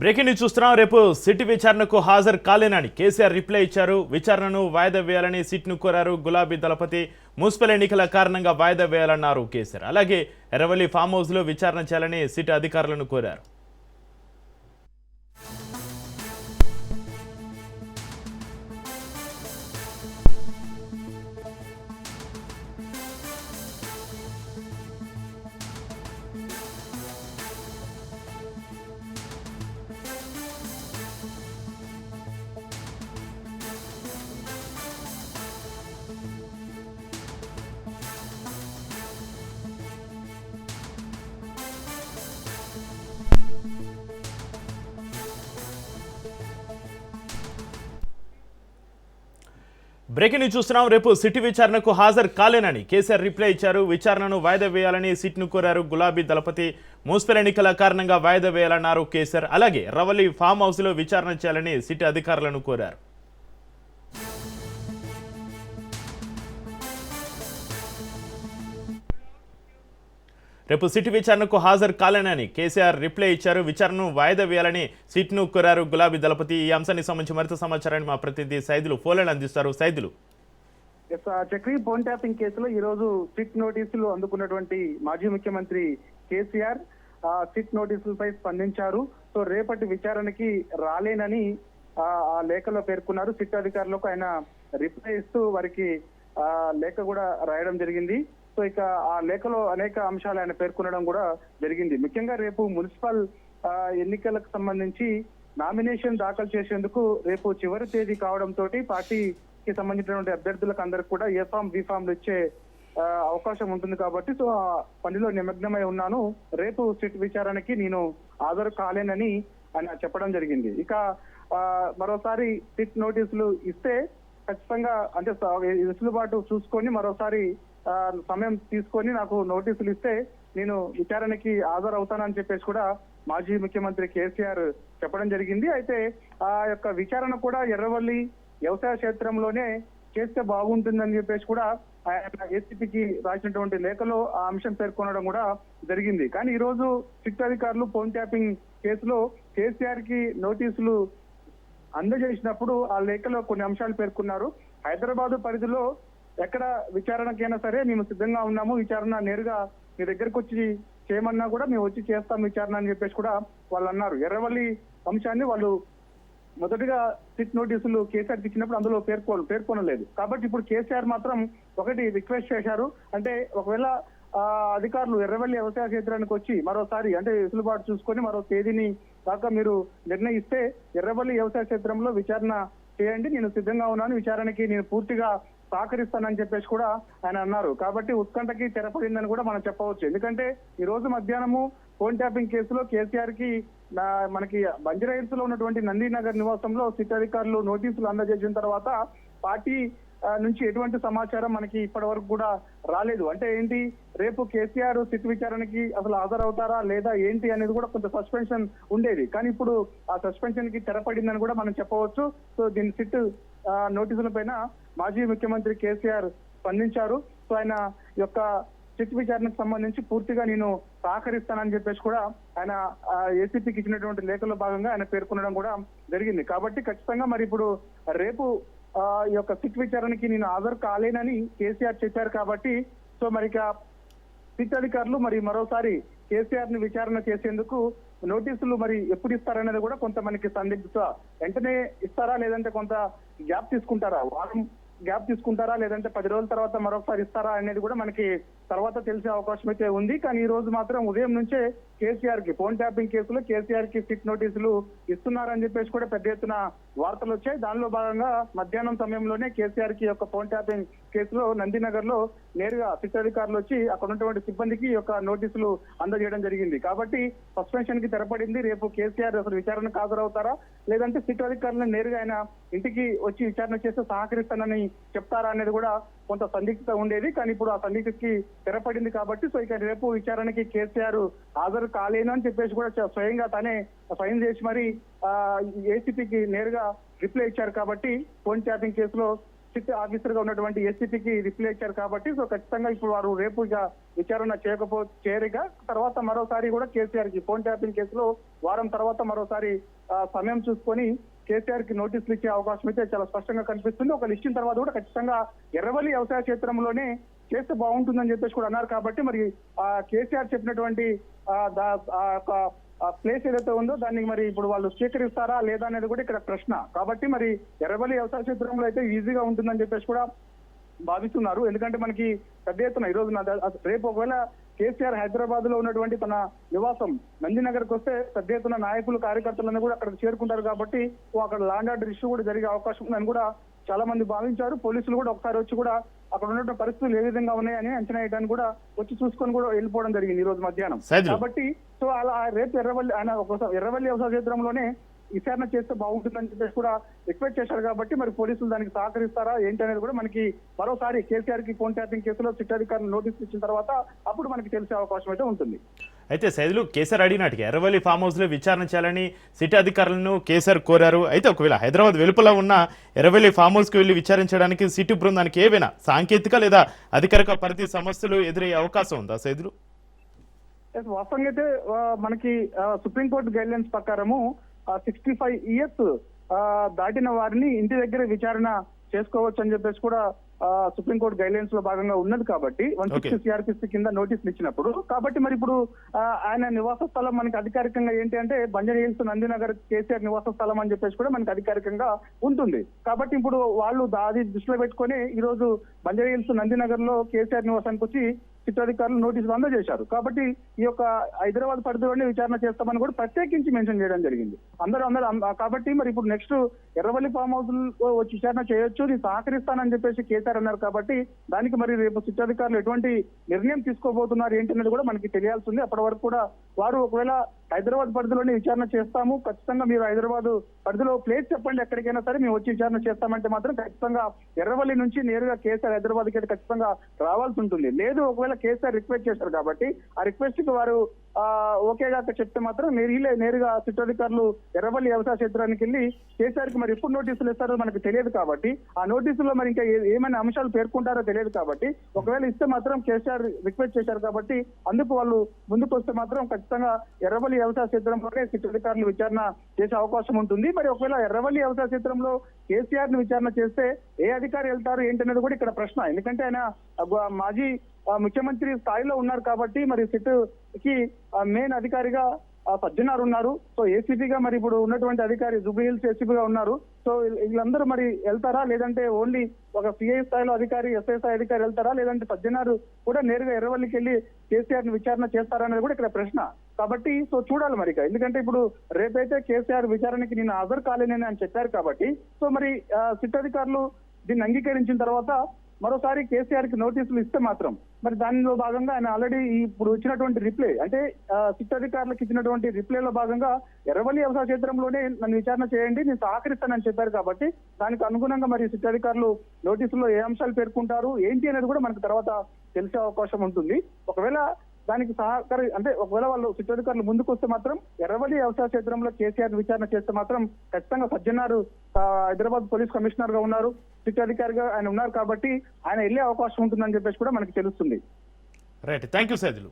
Breaking news చూస్తున్నాం. రేపు SIT విచారణకు హాజరు కాలేనని కేసీఆర్ రిప్లై ఇచ్చారు. విచారణను వాయిదా వేయాలని సిట్ను కోరారు. గులాబీ దళపతి మున్సిపల్ ఎన్నికల కారణంగా వాయిదా వేయాలన్నారు కేసీఆర్. అలాగే ఎర్రవల్లి ఫామ్ హౌస్ లో విచారణ చేయాలని సిట్ అధికారులను కోరారు. బ్రేకింగ్ న్యూస్ చూస్తున్నాం. రేపు సిట్ విచారణకు హాజరు కాలేనని కేసీఆర్ రిప్లై ఇచ్చారు. విచారణను వాయిదా వేయాలని సిట్ను కోరారు. గులాబీ దళపతి మున్సిపల్ ఎన్నికల కారణంగా వాయిదా వేయాలన్నారు కేసీఆర్. అలాగే రవలి ఫామ్ హౌస్ లో విచారణ చేయాలని సిట్ అధికారులను కోరారు. రేపు సిట్ విచారణకు హాజరు కాలేనని కేసీఆర్ రిప్లై ఇచ్చారు. విచారణను వాయిదా వేయాలని సిట్ను కోరారు గులాబీ దళపతి. ఈ అంశానికి సంబంధించి మరింత సమాచారాన్ని మా ప్రతినిధి సైదులు ఫోన్లను అందిస్తారు. సైదులు, చక్రీ ఫోన్ ట్యాపింగ్ కేసులో ఈ రోజు సిట్ నోటీసులు అందుకున్నటువంటి మాజీ ముఖ్యమంత్రి కేసీఆర్ సిట్ నోటీసులపై స్పందించారు. సో రేపటి విచారణకి రాలేనని ఆ లేఖలో పేర్కొన్నారు. సిట్ అధికారులకు ఆయన రిప్లై ఇస్తూ వారికి లేఖ కూడా రాయడం జరిగింది. సో ఇక ఆ లేఖలో అనేక అంశాలు ఆయన పేర్కొనడం కూడా జరిగింది. ముఖ్యంగా రేపు మున్సిపల్ ఎన్నికలకు సంబంధించి నామినేషన్ దాఖలు చేసేందుకు రేపు చివరి తేదీ కావడంతో పార్టీకి సంబంధించినటువంటి అభ్యర్థులకు అందరికి కూడా ఏ ఫామ్ బి ఫామ్లు ఇచ్చే అవకాశం ఉంటుంది కాబట్టి సో ఆ పనిలో నిమగ్నమై ఉన్నాను. రేపు సిట్ విచారణకి నేను హాజరు కాలేనని ఆయన చెప్పడం జరిగింది. ఇక మరోసారి సిట్ నోటీసులు ఇస్తే ఖచ్చితంగా అంటే వెసులుబాటు చూసుకొని మరోసారి సమయం తీసుకొని నాకు నోటీసులు ఇస్తే నేను విచారణకి హాజరవుతానని చెప్పేసి కూడా మాజీ ముఖ్యమంత్రి కేసీఆర్ చెప్పడం జరిగింది. అయితే ఆ యొక్క విచారణ కూడా ఎర్రవల్లి వ్యవసాయ క్షేత్రంలోనే చేస్తే బాగుంటుందని చెప్పేసి కూడా ఆయన ఏసీపీకి రాసినటువంటి లేఖలో ఆ అంశం పేర్కొనడం కూడా జరిగింది. కానీ ఈ రోజు సిట్ అధికారులు ఫోన్ ట్యాపింగ్ కేసులో కేసీఆర్ కి నోటీసులు అందజేసినప్పుడు ఆ లేఖలో కొన్ని అంశాలు పేర్కొన్నారు. హైదరాబాద్ పరిధిలో ఎక్కడ విచారణకైనా సరే మేము సిద్ధంగా ఉన్నాము, విచారణ నేరుగా మీ దగ్గరకు వచ్చి చేయమన్నా కూడా మేము వచ్చి చేస్తాం విచారణ అని చెప్పేసి కూడా వాళ్ళు అన్నారు. ఎర్రవల్లి అంశాన్ని వాళ్ళు మొదటిగా సిట్ నోటీసులు కేసీఆర్ ఇచ్చినప్పుడు అందులో పేర్కొనలేదు. కాబట్టి ఇప్పుడు కేసీఆర్ మాత్రం ఒకటి రిక్వెస్ట్ చేశారు. అంటే ఒకవేళ అధికారులు ఎర్రవల్లి వ్యవసాయ క్షేత్రానికి వచ్చి మరోసారి అంటే వెసులుబాటు చూసుకొని మరో తేదీని దాకా మీరు నిర్ణయిస్తే ఎర్రవల్లి వ్యవసాయ క్షేత్రంలో విచారణ చేయండి, నేను సిద్ధంగా ఉన్నాను, విచారణకి నేను పూర్తిగా సహకరిస్తానని చెప్పేసి కూడా ఆయన అన్నారు. కాబట్టి ఉత్కంఠకి తెరపడిందని కూడా మనం చెప్పవచ్చు. ఎందుకంటే ఈ రోజు మధ్యాహ్నము ఫోన్ ట్యాపింగ్ కేసులో కేసీఆర్ కి మనకి బంజారాహిల్స్ లో ఉన్నటువంటి నందీనగర్ నివాసంలో సిట్ అధికారులు నోటీసులు అందజేసిన తర్వాత పార్టీ నుంచి ఎటువంటి సమాచారం మనకి ఇప్పటి వరకు కూడా రాలేదు. అంటే ఏంటి, రేపు కేసీఆర్ సిట్ విచారణకి అసలు హాజరవుతారా లేదా ఏంటి అనేది కూడా కొంత సస్పెన్షన్ ఉండేది. కానీ ఇప్పుడు ఆ సస్పెన్షన్ కి తెరపడిందని కూడా మనం చెప్పవచ్చు. సో దీని సిట్ నోటీసుల పైన మాజీ ముఖ్యమంత్రి కేసీఆర్ స్పందించారు. సో ఆయన యొక్క సిట్ విచారణకు సంబంధించి పూర్తిగా నేను సహకరిస్తానని చెప్పేసి కూడా ఆయన ఏసీపీకి ఇచ్చినటువంటి లేఖలో భాగంగా ఆయన పేర్కొనడం కూడా జరిగింది. కాబట్టి ఖచ్చితంగా మరి ఇప్పుడు రేపు ఈ యొక్క సిట్ విచారణకి నేను హాజరు కాలేనని కేసీఆర్ చెప్పారు. కాబట్టి సో మరి సిట్ అధికారులు మరి మరోసారి కేసీఆర్ ని విచారణ చేసేందుకు నోటీసులు మరి ఎప్పుడు ఇస్తారనేది కూడా కొంత మనకి సందిగ్ధత. వెంటనే ఇస్తారా లేదంటే కొంత గ్యాప్ తీసుకుంటారా, వారం గ్యాప్ తీసుకుంటారా లేదంటే 10 రోజుల తర్వాత మరొకసారి ఇస్తారా అనేది కూడా మనకి తర్వాత తెలిసే అవకాశం అయితే ఉంది. కానీ ఈ రోజు మాత్రం ఉదయం నుంచే కేసీఆర్ కి ఫోన్ ట్యాపింగ్ కేసులో కేసీఆర్ కి సిట్ నోటీసులు ఇస్తున్నారని చెప్పేసి కూడా పెద్ద ఎత్తున వార్తలు వచ్చాయి. దానిలో భాగంగా మధ్యాహ్నం సమయంలోనే కేసీఆర్ కి యొక్క ఫోన్ ట్యాపింగ్ కేసులో నందినగర్ లో నేరుగా సిట్ అధికారులు వచ్చి అక్కడ ఉన్నటువంటి సిబ్బందికి యొక్క నోటీసులు అందజేయడం జరిగింది. కాబట్టి సస్పెన్షన్ కి తెరపడింది. రేపు కేసీఆర్ అసలు విచారణకు హాజరవుతారా లేదంటే సిట్ అధికారులను నేరుగా ఆయన ఇంటికి వచ్చి విచారణ చేస్తే సహకరిస్తానని చెప్తారా అనేది కూడా కొంత సందిగ్ధత ఉండేది. కానీ ఇప్పుడు ఆ సందిగ్ధకి తెరపడింది. కాబట్టి సో ఇక రేపు విచారణకి కేసీఆర్ హాజరు కాలేను అని చెప్పేసి కూడా స్వయంగా తనే సైన్ చేసి మరి ఏసీపీకి నేరుగా రిప్లై ఇచ్చారు. కాబట్టి ఫోన్ ట్యాపింగ్ కేసులో సిట్ ఆఫీసర్ గా ఉన్నటువంటి ఏసీపీకి రిప్లై ఇచ్చారు కాబట్టి సో ఖచ్చితంగా ఇప్పుడు వారు రేపు ఇక విచారణ చేయరిగా తర్వాత మరోసారి కూడా కేసీఆర్ కి ఫోన్ ట్యాపింగ్ కేసులో వారం తర్వాత మరోసారి సమయం చూసుకొని కేసీఆర్ కి నోటీసులు ఇచ్చే అవకాశం అయితే చాలా స్పష్టంగా కనిపిస్తుంది. ఒక లిస్ట్ తర్వాత కూడా ఖచ్చితంగా ఎర్రవల్లి వ్యవసాయ క్షేత్రంలోనే చేస్తే బాగుంటుందని చెప్పేసి కూడా అన్నారు కాబట్టి మరి కేసీఆర్ చెప్పినటువంటి ప్లేస్ ఏదైతే ఉందో దాన్ని మరి ఇప్పుడు వాళ్ళు స్వీకరిస్తారా లేదా అనేది కూడా ఇక్కడ ప్రశ్న. కాబట్టి మరి ఎర్రవల్లి వ్యవసాయ క్షేత్రంలో అయితే ఈజీగా ఉంటుందని చెప్పేసి కూడా భావిస్తున్నారు. ఎందుకంటే మనకి పెద్ద ఎత్తున ఈ రోజు రేపు ఒకవేళ కేసీఆర్ హైదరాబాద్ లో ఉన్నటువంటి తన నివాసం నందినగర్కి వస్తే పెద్ద ఎత్తున నాయకులు కార్యకర్తలను కూడా అక్కడికి చేరుకుంటారు కాబట్టి అక్కడ ల్యాండ్ ఆర్డర్ ఇష్యూ కూడా జరిగే అవకాశం ఉందని కూడా చాలా మంది భావించారు. పోలీసులు కూడా ఒకసారి వచ్చి కూడా అక్కడ ఉన్నటువంటి పరిస్థితులు ఏ విధంగా ఉన్నాయని అంచనా వేయడానికి కూడా వచ్చి చూసుకొని కూడా వెళ్ళిపోవడం జరిగింది ఈ రోజు మధ్యాహ్నం. కాబట్టి సో అలా రేపు ఎర్రవల్లి వ్యవసాయ క్షేత్రంలోనే విచారణ చేస్తే బాగుంటుందని చెప్పేసి కూడా రిక్వెస్ట్ చేశారు కాబట్టి మరి పోలీసులు దానికి సహకరిస్తారా ఏంటి అనేది కూడా మనకి మరోసారి కేసీఆర్ కి ఫోన్ ట్యాపింగ్ కేసులో సిట్ అధికారులు నోటీస్ ఇచ్చిన తర్వాత అప్పుడు మనకి తెలిసే అవకాశం అయితే ఉంటుంది. అయితే సైదులు కేసీఆర్ అడిగినట్టుగా ఎర్రవల్లి ఫామ్ హౌస్ లో విచారణ చేయాలని సిట్ అధికారులను కేసీఆర్ కోరారు. అయితే ఒకవేళ హైదరాబాద్ వెలుపల ఉన్న ఎర్రవల్లి ఫామ్ హౌస్ కి వెళ్లి విచారించడానికి సిట్ బృందానికి ఏవైనా సాంకేతిక లేదా అధికారిక పరిధి సమస్యలు ఎదురయ్యే అవకాశం ఉందా సైదులు? వాస్తవంగా అయితే మనకి సుప్రీంకోర్టు గైడ్ లైన్స్ ప్రకారము 65 ఇయర్స్ దాటిన వారిని ఇంటి దగ్గర విచారణ చేసుకోవచ్చు అని చెప్పేసి కూడా సుప్రీంకోర్టు గైడ్ లైన్స్ లో భాగంగా ఉన్నది కాబట్టి 160 సిఆర్పిసి కింద నోటీసులు ఇచ్చినప్పుడు కాబట్టి మరి ఇప్పుడు ఆయన నివాస స్థలం మనకి అధికారికంగా ఏంటి అంటే బంజారా హిల్స్ నందినగర్ కేసీఆర్ నివాస స్థలం అని చెప్పేసి కూడా మనకి అధికారికంగా ఉంటుంది. కాబట్టి ఇప్పుడు వాళ్ళు అది దృష్టిలో పెట్టుకొని ఈ రోజు బంజారా హిల్స్ నందినగర్ లో కేసీఆర్ నివాసానికి వచ్చి సిట్ అధికారులు నోటీసులు అందజేశారు. కాబట్టి ఈ యొక్క హైదరాబాద్ పరిధిలోనే విచారణ చేస్తామని కూడా ప్రత్యేకించి మెన్షన్ చేయడం జరిగింది. అందరూ కాబట్టి మరి ఇప్పుడు నెక్స్ట్ ఎర్రవల్లి ఫామ్ హౌస్ వచ్చి విచారణ చేయొచ్చు, నేను సహకరిస్తానని చెప్పేసి కేసీఆర్ అన్నారు. కాబట్టి దానికి మరి రేపు సిట్ అధికారులు ఎటువంటి నిర్ణయం తీసుకోబోతున్నారు ఏంటి అనేది కూడా మనకి తెలియాల్సి ఉంది. అప్పటి వరకు కూడా వారు ఒకవేళ హైదరాబాద్ పరిధిలోనే విచారణ చేస్తాము, ఖచ్చితంగా మీరు హైదరాబాద్ పరిధిలో ప్లేస్ చెప్పండి ఎక్కడికైనా సరే మేము వచ్చి విచారణ చేస్తామంటే మాత్రం ఖచ్చితంగా ఎర్రవల్లి నుంచి నేరుగా కేసీఆర్ హైదరాబాద్ కి ఖచ్చితంగా రావాల్సి ఉంటుంది. లేదు ఒకవేళ కేసీఆర్ రిక్వెస్ట్ చేశారు కాబట్టి ఆ రిక్వెస్ట్ కి వారు ఓకేగా చెప్తే మాత్రం నేరుగా సిట్ అధికారులు ఎర్రవల్లి వ్యవసాయ క్షేత్రానికి వెళ్ళి కేసీఆర్ కి మరి ఎప్పుడు నోటీసులు ఇస్తారో మనకు తెలియదు కాబట్టి ఆ నోటీసుల్లో మరి ఇంకా ఏమైనా అంశాలు పేర్కొంటారో తెలియదు కాబట్టి ఒకవేళ ఇస్తే మాత్రం కేసీఆర్ రిక్వెస్ట్ చేశారు కాబట్టి అందుకు వాళ్ళు ముందుకు వస్తే మాత్రం ఖచ్చితంగా ఎర్రవల్లి వ్యవసాయ క్షేత్రంలోనే సిట్ అధికారులు విచారణ చేసే అవకాశం ఉంటుంది. మరి ఒకవేళ ఎర్రవల్లి వ్యవసాయ క్షేత్రంలో కేసీఆర్ ని విచారణ చేస్తే ఏ అధికారి వెళ్తారు ఏంటనేది కూడా ఇక్కడ ప్రశ్న. ఎందుకంటే ఆయన మాజీ ముఖ్యమంత్రి స్థాయిలో ఉన్నారు కాబట్టి మరి సిట్ కి మెయిన్ అధికారిగా సజ్జనార్ ఉన్నారు. సో ఏసీపీగా మరి ఇప్పుడు ఉన్నటువంటి అధికారి జూబ్లీ హిల్స్ ఏసీపీగా ఉన్నారు. సో వీళ్ళందరూ మరి వెళ్తారా లేదంటే ఓన్లీ ఒక సిఐ స్థాయిలో అధికారి ఎస్ఐ స్థాయి అధికారి వెళ్తారా లేదంటే సజ్జనార్ కూడా నేరుగా ఎర్రవల్లికి వెళ్ళి కేసీఆర్ ని విచారణ చేస్తారా అనేది కూడా ఇక్కడ ప్రశ్న. కాబట్టి సో చూడాలి మరి ఎందుకంటే ఇప్పుడు రేపైతే కేసీఆర్ విచారణకి నేను హాజరు కాలేనని అని చెప్పారు కాబట్టి సో మరి సిట్ అధికారులు దీన్ని అంగీకరించిన తర్వాత మరోసారి కేసీఆర్ కి నోటీసులు ఇస్తే మాత్రం మరి దానిలో భాగంగా ఆయన ఆల్రెడీ ఇప్పుడు ఇచ్చినటువంటి రిప్లై అంటే సిట్ అధికారులకు ఇచ్చినటువంటి రిప్లైలో భాగంగా ఎర్రవల్లి వ్యవసాయ క్షేత్రంలోనే నన్ను విచారణ చేయండి నేను సహకరిస్తానని చెప్పారు కాబట్టి దానికి అనుగుణంగా మరి సిట్ అధికారులు నోటీసుల్లో ఏ అంశాలు పేర్కొంటారు ఏంటి అనేది కూడా మనకు తర్వాత తెలిసే అవకాశం ఉంటుంది. ఒకవేళ దానికి ఒకవేళ వాళ్ళు సిట్ అధికారులు ముందుకు వస్తే మాత్రం ఎర్రవల్లి వ్యవసాయ క్షేత్రంలో కేసీఆర్ విచారణ చేస్తే మాత్రం ఖచ్చితంగా సజ్జనార్ హైదరాబాద్ పోలీస్ కమిషనర్ గా ఉన్నారు, సిట్ అధికారిగా ఆయన ఉన్నారు కాబట్టి ఆయన వెళ్ళే అవకాశం ఉంటుందని చెప్పేసి కూడా మనకి తెలుస్తుంది. Right, thank you Saidulu.